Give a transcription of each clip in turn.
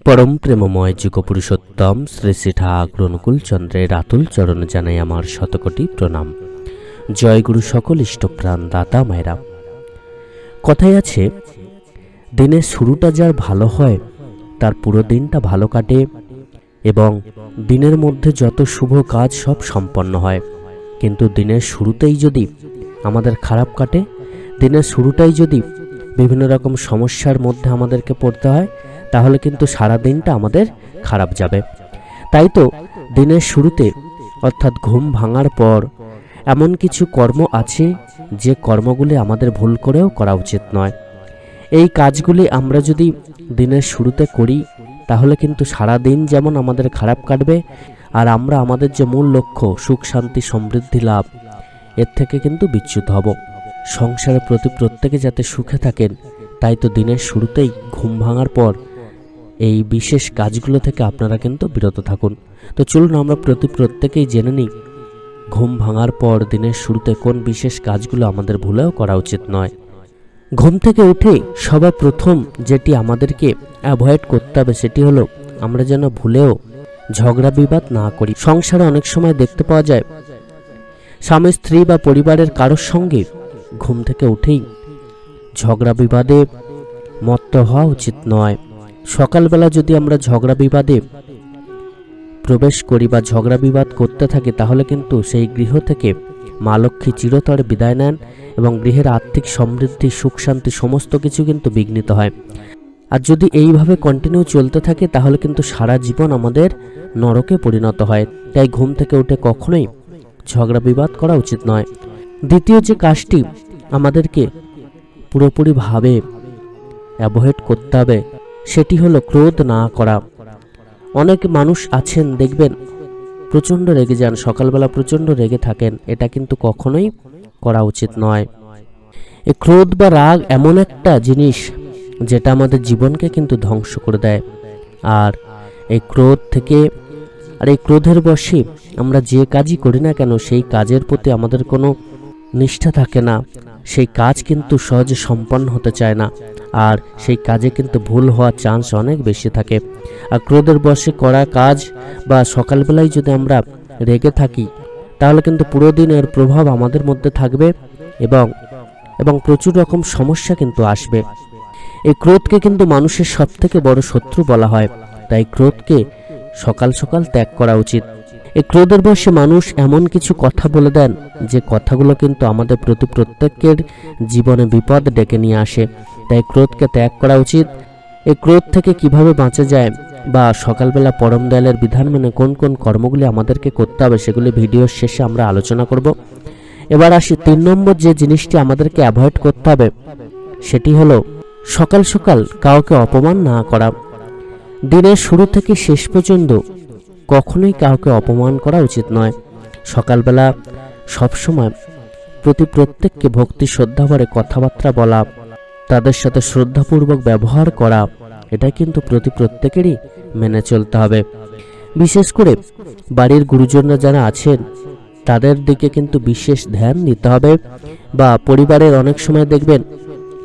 परम प्रेममय जुगपुरुषोत्तम श्री श्री ठाकुर अनुकूल चंद्रेर आतुल चरण जानाई आमार शतकोटी प्रणाम। जय गुरु सकल इष्टप्राण दाता मायरा। कथाय आछे दिनेर शुरूटा जार भालो हय तार पुरो दिनटा भालो काटे एबं दिनेर मध्य जत शुभ काज सब सम्पन्न हय। किन्तु दिनेर शुरूतेई यदि आमादेर खाराप काटे, दिनेर शुरूटाई यदि विभिन्न रकम समस्यार मध्य आमादेरके पड़ते हय ताहले किन्तु सारा दिनटा आमादेर खाराप जाबे। ताई तो दिनेर शुरूते अर्थात घुम भांगार पर एमन किछु कर्म आछे जे कर्मगुली आमादेर भूल करेও करा उचित नय। এই কাজগুলি আমরা যদি দিনের শুরুতে করি তাহলে কিন্তু সারা দিন যেমন আমাদের খারাপ কাটবে আর আমরা আমাদের যে মূল লক্ষ্য সুখ শান্তি সমৃদ্ধি লাভ এর থেকে কিন্তু বিচ্যুত হব। সংসারের প্রতি প্রত্যেকে যাতে সুখে থাকেন তাই তো দিনের শুরুতেই ঘুম ভাঙার পর এই বিশেষ কাজগুলো থেকে আপনারা কিন্তু বিরত থাকুন। তো চলুন আমরা প্রত্যেকেই জেনে নিই ঘুম ভাঙার পর দিনের শুরুতে কোন বিশেষ কাজগুলো আমাদের ভুলেও করা উচিত নয়। ঘুম থেকে উঠে সবার প্রথম যেটি আমাদেরকে অ্যাভয়েড করতে হবে সেটি হলো আমরা যেন ভুলেও ঝগড়া বিবাদ না করি। সংসারে অনেক সময় দেখতে পাওয়া যায় স্বামী স্ত্রী বা পরিবারের কারোর সঙ্গে ঘুম থেকে উঠেই ঝগড়া বিবাদে মত্ত হওয়া উচিত নয়। সকালবেলা যদি আমরা ঝগড়া বিবাদে প্রবেশ করি বা ঝগড়া বিবাদ করতে থাকি তাহলে কিন্তু সেই গৃহ থেকে মা লক্ষ্মী চিরতরে বিদায় নেন এবং গৃহের আর্থিক সমৃদ্ধি সুখ শান্তি সমস্ত কিছু কিন্তু বিঘ্নিত হয়। আর যদি এইভাবে কন্টিনিউ চলতে থাকে তাহলে কিন্তু সারা জীবন আমাদের নরকে পরিণত হয়। তাই ঘুম থেকে উঠে কখনোই ঝগড়া বিবাদ করা উচিত নয়। দ্বিতীয় যে কাজটি আমাদেরকে পুরোপুরিভাবে অ্যাভয়েড করতে হবে সেটি হলো ক্রোধ না করা। অনেক মানুষ আছেন দেখবেন প্রচণ্ড রেগে যান, সকালবেলা প্রচণ্ড রেগে থাকেন, এটা কিন্তু কখনোই করা উচিত নয়। এই ক্রোধ বা রাগ এমন একটা জিনিস যেটা আমাদের জীবনকে কিন্তু ধ্বংস করে দেয়। আর এই ক্রোধ থেকে আর এই ক্রোধের বশে আমরা যে কাজই করি না কেন সেই কাজের প্রতি আমাদের কোনো নিষ্ঠা থাকে না, সেই কাজ কিন্তু সহজে সম্পন্ন হতে চায় না আর সেই কাজে কিন্তু ভুল হওয়ার চান্স অনেক বেশি থাকে। আর ক্রোধের বশে করা কাজ বা সকালবেলায় যদি আমরা রেগে থাকি তাহলে কিন্তু পুরো দিন এর প্রভাব আমাদের মধ্যে থাকবে এবং প্রচুর রকম সমস্যা কিন্তু আসবে। এই ক্রোধকে কিন্তু মানুষের সবথেকে বড় শত্রু বলা হয়। তাই ক্রোধকে সকাল সকাল ত্যাগ করা উচিত। এই ক্রোধের বশে মানুষ এমন কিছু কথা বলে দেন যে কথাগুলো কিন্তু আমাদের প্রতি প্রত্যেকের জীবনে বিপদ ডেকে নিয়ে আসে। তাই ক্রোধকে ত্যাগ করা উচিত। এই ক্রোধ থেকে কিভাবে বাঁচা যায় বা সকালবেলা পরম দয়ালের বিধান মেনে কোন কোন কর্মগুলি আমাদেরকে করতে হবে সেগুলি ভিডিওর শেষে আমরা আলোচনা করব। এবার আসি 3 নম্বর যে জিনিসটি আমাদেরকে অ্যাভয়েড করতে হবে সেটি হলো সকাল সকাল কাউকে অপমান না করা। দিনের শুরু থেকে শেষ পর্যন্ত কখনোই কাউকে অপমান করা উচিত নয়। সকালবেলা সবসময় প্রত্যেককে ভক্তি শ্রদ্ধা করে কথাবার্তা বলা, তাদের সাথে শ্রদ্ধাপূর্বক ব্যবহার করা, এটা কিন্তু প্রত্যেকেরই মেনে চলতে হবে। বিশেষ করে বাড়ির গুরুজনরা যারা আছেন তাদের দিকে কিন্তু বিশেষ ধ্যান দিতে হবে। বা পরিবারের অনেক সময় দেখবেন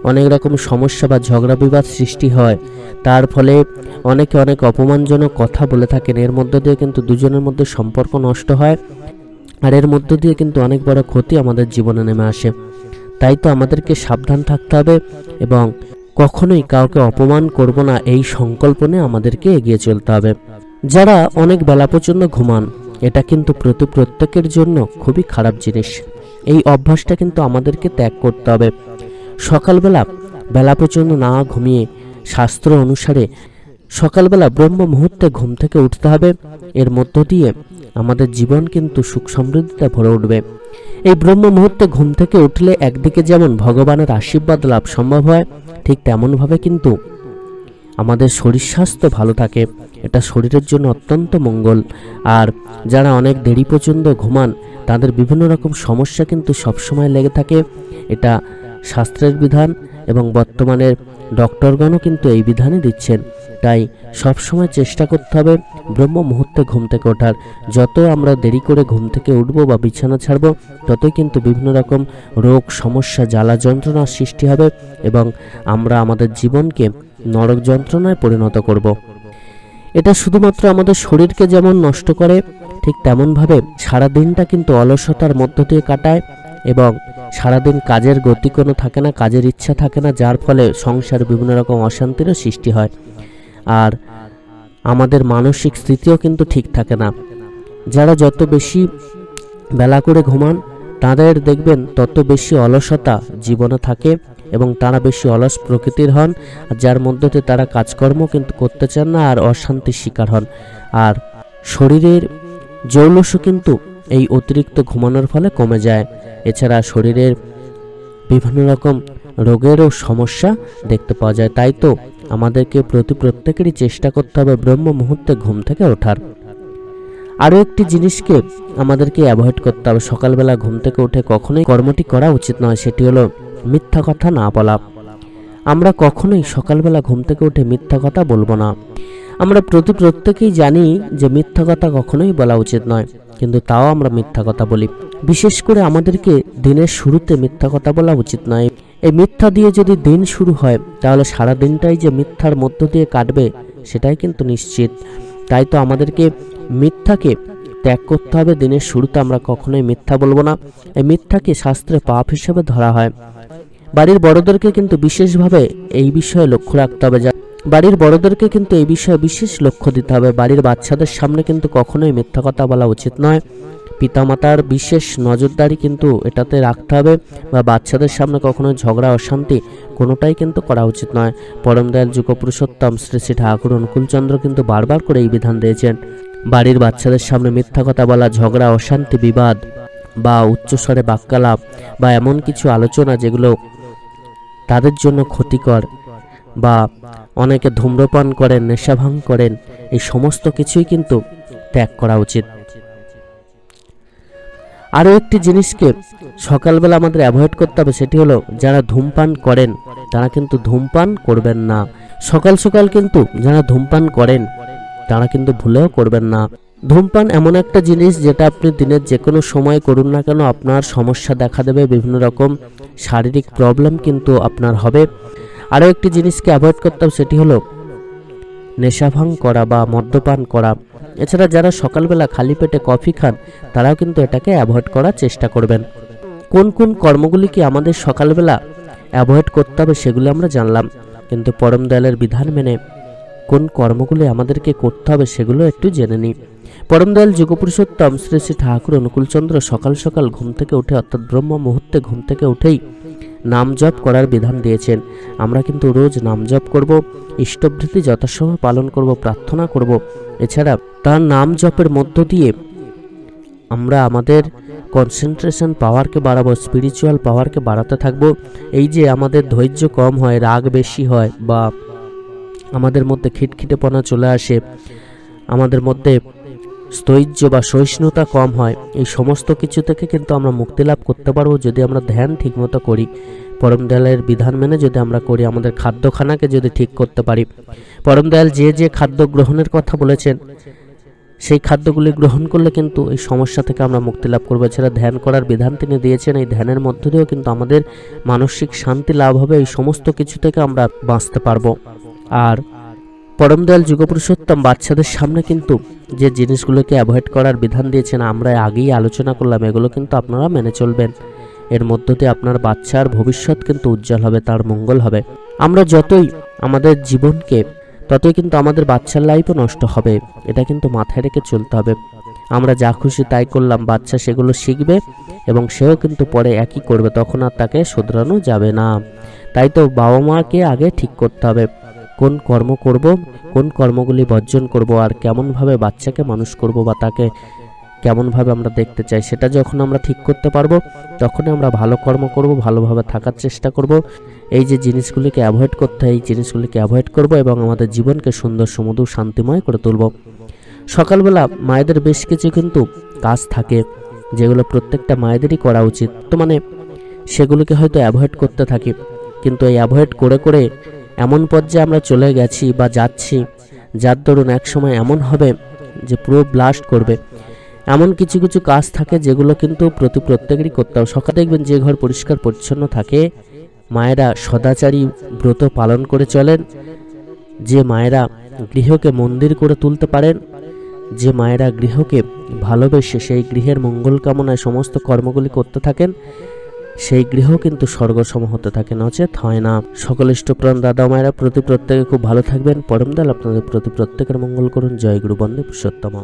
অনেক রকম সমস্যা বা ঝগড়া বিবাদ সৃষ্টি হয়, তার ফলে অনেকে অনেক অপমানজনক কথা বলে থাকেন। এর মধ্য দিয়ে কিন্তু দুজনের মধ্যে সম্পর্ক নষ্ট হয় আর এর মধ্য দিয়ে কিন্তু অনেক বড় ক্ষতি আমাদের জীবনে নেমে আসে। তাই তো আমাদেরকে সাবধান থাকতে হবে এবং কখনোই কাউকে অপমান করব না এই সংকল্প নিয়ে আমাদেরকে এগিয়ে চলতে হবে। যারা অনেক বেলা পর্যন্ত ঘুমান এটা কিন্তু প্রত্যেকের জন্য খুবই খারাপ জিনিস। এই অভ্যাসটা কিন্তু আমাদেরকে ত্যাগ করতে হবে। সকালবেলা বেলা পর্যন্ত না ঘুমিয়ে শাস্ত্র অনুসারে সকালবেলা ব্রহ্ম মুহূর্তে ঘুম থেকে উঠতে হবে। এর মধ্য দিয়ে আমাদের জীবন কিন্তু সুখ সমৃদ্ধিতে ভরে উঠবে। এই ব্রহ্ম মুহূর্তে ঘুম থেকে উঠলে একদিকে যেমন ভগবানের আশীর্বাদ লাভ সম্ভব হয় ঠিক তেমনভাবে কিন্তু আমাদের শরীর স্বাস্থ্য ভালো থাকে, এটা শরীরের জন্য অত্যন্ত মঙ্গল। আর যারা অনেক দেরি পর্যন্ত ঘুমান তাদের বিভিন্ন রকম সমস্যা কিন্তু সবসময় লেগে থাকে। এটা শাস্ত্রের বিধান এবং বর্তমানের ডক্টরগণও কিন্তু এই বিধানই দিচ্ছেন। তাই সব সময় চেষ্টা করতে হবে ব্রহ্ম মুহূর্তে ঘুম থেকে ওঠার। যত আমরা দেরি করে ঘুম থেকে উঠব বা বিছানা ছাড়ব ততই কিন্তু বিভিন্ন রকম রোগ সমস্যা জ্বালা যন্ত্রণার সৃষ্টি হবে এবং আমরা আমাদের জীবনকে নরক যন্ত্রণায় পরিণত করব। এটা শুধুমাত্র আমাদের শরীরকে যেমন নষ্ট করে, ঠিক তেমনভাবে সারাদিনটা কিন্তু অলসতার মধ্য দিয়ে কাটায় এবং সারাদিন কাজের গতি কোনো থাকে না, কাজের ইচ্ছা থাকে না, যার ফলে সংসারে বিভিন্ন রকম অশান্তিরও সৃষ্টি হয়। আর আমাদের মানসিক স্থিতিও কিন্তু ঠিক থাকে না। যারা যত বেশি বেলা করে ঘুমান তাদের দেখবেন তত বেশি অলসতা জীবনে থাকে এবং তারা বেশি অলস প্রকৃতির হন, যার মধ্যে দিয়ে তারা কাজকর্ম কিন্তু করতে চান না আর অশান্তির শিকার হন। আর শরীরের জৌলসও কিন্তু এই অতিরিক্ত ঘুমানোর ফলে কমে যায়। এছাড়া শরীরের বিভিন্ন রকম রোগেরও সমস্যা দেখতে পাওয়া যায়। তাই তো আমাদেরকে প্রত্যেকেরই চেষ্টা করতে হবে ব্রহ্ম মুহূর্তে ঘুম থেকে ওঠার। আরও একটি জিনিসকে আমাদেরকে অ্যাভয়েড করতে হবে, সকালবেলা ঘুম থেকে উঠে কখনোই কর্মটি করা উচিত নয়, সেটি হলো মিথ্যা কথা না বলা। আমরা কখনোই সকালবেলা ঘুম থেকে উঠে মিথ্যা কথা বলবো না। আমরা প্রত্যেকেই জানি যে মিথ্যা কথা কখনোই বলা উচিত নয়, কিন্তু তাও আমরা মিথ্যা কথা বলি। বিশেষ করে আমাদেরকে দিনের শুরুতে মিথ্যা কথা বলা উচিত নয়। এই মিথ্যা দিয়ে যদি দিন শুরু হয় তাহলে সারা দিনটাই যে মিথ্যার মধ্য দিয়ে কাটবে সেটাই কিন্তু নিশ্চিত। তাই তো আমাদেরকে মিথ্যাকে ত্যাগ করতে হবে। দিনের শুরুতে আমরা কখনোই মিথ্যা বলবো না। এই মিথ্যাকে শাস্ত্রে পাপ হিসেবে ধরা হয়। বাড়ির বড়দেরকে কিন্তু বিশেষভাবে এই বিষয়ে লক্ষ্য রাখতে হবে। বাড়ির বড়দেরকে কিন্তু এই বিষয়ে বিশেষ লক্ষ্য দিতে হবে। বাড়ির বাচ্চাদের সামনে কিন্তু কখনোই মিথ্যা কথা বলা উচিত নয়। পিতামাতার বিশেষ নজরদারি কিন্তু এটাতে রাখতে হবে, বা বাচ্চাদের সামনে কখনোই ঝগড়া অশান্তি কোনোটাই কিন্তু করা উচিত নয়। পরম দয়াল যুগপুরুষোত্তম শ্রী শ্রী ঠাকুর অনুকূলচন্দ্র কিন্তু বারবার করে এই বিধান দিয়েছেন। বাড়ির বাচ্চাদের সামনে মিথ্যা কথা বলা, ঝগড়া অশান্তি বিবাদ বা উচ্চস্বরে বাক্যালাপ বা এমন কিছু আলোচনা যেগুলো তাদের জন্য ক্ষতিকর, বা অনেকে ধূম্রপান করেন, নেশাভাং করেন, এই সমস্ত কিছুই কিন্তু ত্যাগ করা উচিত। আরও একটি জিনিসকে সকালবেলা আমাদের অ্যাভয়েড করতে হবে, সেটি হলো যারা ধূমপান করেন তারা কিন্তু ধূমপান করবেন না। সকাল সকাল কিন্তু যারা ধূমপান করেন তারা কিন্তু ভুলেও করবেন না। ধূমপান এমন একটা জিনিস যেটা আপনি দিনের যে কোনো সময় করুন না কেন আপনার সমস্যা দেখা দেবে, বিভিন্ন রকম শারীরিক প্রবলেম কিন্তু আপনার হবে। আরও একটি জিনিসকে অ্যাভয়েড করতে হবে, সেটি হলো নেশাভাং করা বা মদ্যপান করা। এছাড়া যারা সকালবেলা খালি পেটে কফি খান তারাও কিন্তু এটাকে অ্যাভয়েড করার চেষ্টা করবেন। কোন কোন কর্মগুলিকে আমাদের সকালবেলা অ্যাভয়েড করতে হবে সেগুলো আমরা জানলাম, কিন্তু পরম দয়ালের বিধান মেনে কোন কর্মগুলি আমাদেরকে করতে হবে সেগুলো একটু জেনে নিই। পরম দয়াল যুগপুরুষোত্তম শ্রী শ্রী ঠাকুর অনুকূলচন্দ্র সকাল সকাল ঘুম থেকে উঠে অর্থাৎ ব্রহ্ম মুহূর্তে ঘুম থেকে উঠেই নাম জপ করার বিধান দিয়েছেন। আমরা কিন্তু রোজ নাম জপ করব, ইষ্টবৃত্তি যথাসময় পালন করব, প্রার্থনা করব। এছাড়া তার নাম জপের মধ্য দিয়ে আমরা আমাদের কনসেন্ট্রেশন পাওয়ারকে বাড়াবো, স্পিরিচুয়াল পাওয়ারকে বাড়াতে থাকবো। এই যে আমাদের ধৈর্য কম হয়, রাগ বেশি হয়, বা আমাদের মধ্যে খিটখিটেপনা চলে আসে, আমাদের মধ্যে স্থৈর্য বা সহিষ্ণুতা কম হয়, এই সমস্ত কিছু থেকে কিন্তু আমরা মুক্তি লাভ করতে পারবো যদি আমরা ধ্যান ঠিকমতো করি, পরম দয়ালের বিধান মেনে যদি আমরা করি, আমাদের খাদ্যখানাকে যদি ঠিক করতে পারি। পরম দয়াল যে যে খাদ্য গ্রহণের কথা বলেছেন সেই খাদ্যগুলি গ্রহণ করলে কিন্তু এই সমস্যা থেকে আমরা মুক্তি লাভ করবো। এছাড়া ধ্যান করার বিধান তিনি দিয়েছেন, এই ধ্যানের মধ্য দিয়েও কিন্তু আমাদের মানসিক শান্তি লাভ হবে, এই সমস্ত কিছু থেকে আমরা বাঁচতে পারবো। আর পরম দয়াল যুগপুরুষোত্তম বাচ্চাদের সামনে কিন্তু যে জিনিসগুলোকে অ্যাভয়েড করার বিধান দিয়েছেন আমরা আগেই আলোচনা করলাম, এগুলো কিন্তু আপনারা মেনে চলবেন। এর মধ্য দিয়ে আপনার বাচ্চার ভবিষ্যৎ কিন্তু উজ্জ্বল হবে, তার মঙ্গল হবে। আমরা যতই আমাদের জীবনকে ততই কিন্তু আমাদের বাচ্চার লাইফও নষ্ট হবে, এটা কিন্তু মাথায় রেখে চলতে হবে। আমরা যা খুশি তাই করলাম, বাচ্চা সেগুলো শিখবে এবং সেও কিন্তু পরে একই করবে, তখন আর তাকে শুধরানো যাবে না। তাই তো বাবা মাকে আগে ঠিক করতে হবে কোন কর্ম করব, কোন কর্মগুলি বর্জন করব, আর কেমনভাবে বাচ্চাকে মানুষ করব বা তাকে কেমনভাবে আমরা দেখতে চাই, সেটা যখন আমরা ঠিক করতে পারবো তখনই আমরা ভালো কর্ম করব, ভালোভাবে থাকার চেষ্টা করব। এই যে জিনিসগুলিকে অ্যাভয়েড করতে হয় এই জিনিসগুলিকে অ্যাভয়েড করব এবং আমাদের জীবনকে সুন্দর সুমধুর শান্তিময় করে তুলব। সকালবেলা মায়েদের বেশ কিছু কিন্তু কাজ থাকে যেগুলো প্রত্যেকটা মায়েদেরই করা উচিত, তো মানে সেগুলোকে হয়তো অ্যাভয়েড করতে থাকি, কিন্তু এই অ্যাভয়েড করে করে এমন পর্যায়ে আমরা চলে গেছি বা যাচ্ছি যার দরুন এক সময় এমন হবে যে পুরো ব্লাস্ট করবে। এমন কিছু কিছু কাজ থাকে যেগুলো কিন্তু প্রত্যেকেরই করতে হবে। সকালে দেখবেন যে ঘর পরিষ্কার পরিচ্ছন্ন থাকে মায়েরা সদাচারী ব্রত পালন করে চলেন, যে মায়েরা গৃহকে মন্দির করে তুলতে পারেন, যে মায়েরা গৃহকে ভালোবেসে সেই গৃহের মঙ্গল কামনায় সমস্ত কর্মগুলি করতে থাকেন, সেই গৃহ কিন্তু স্বর্গসম হতে থাকে, নচেত হয় না। সকল ইষ্টপ্রাণ দাদা মায়েরা প্রত্যেকে খুব ভালো থাকবেন। পরমদয়াল আপনাদের প্রত্যেকের মঙ্গল করুন। জয় গুরু, বন্দে পুরুষোত্তম।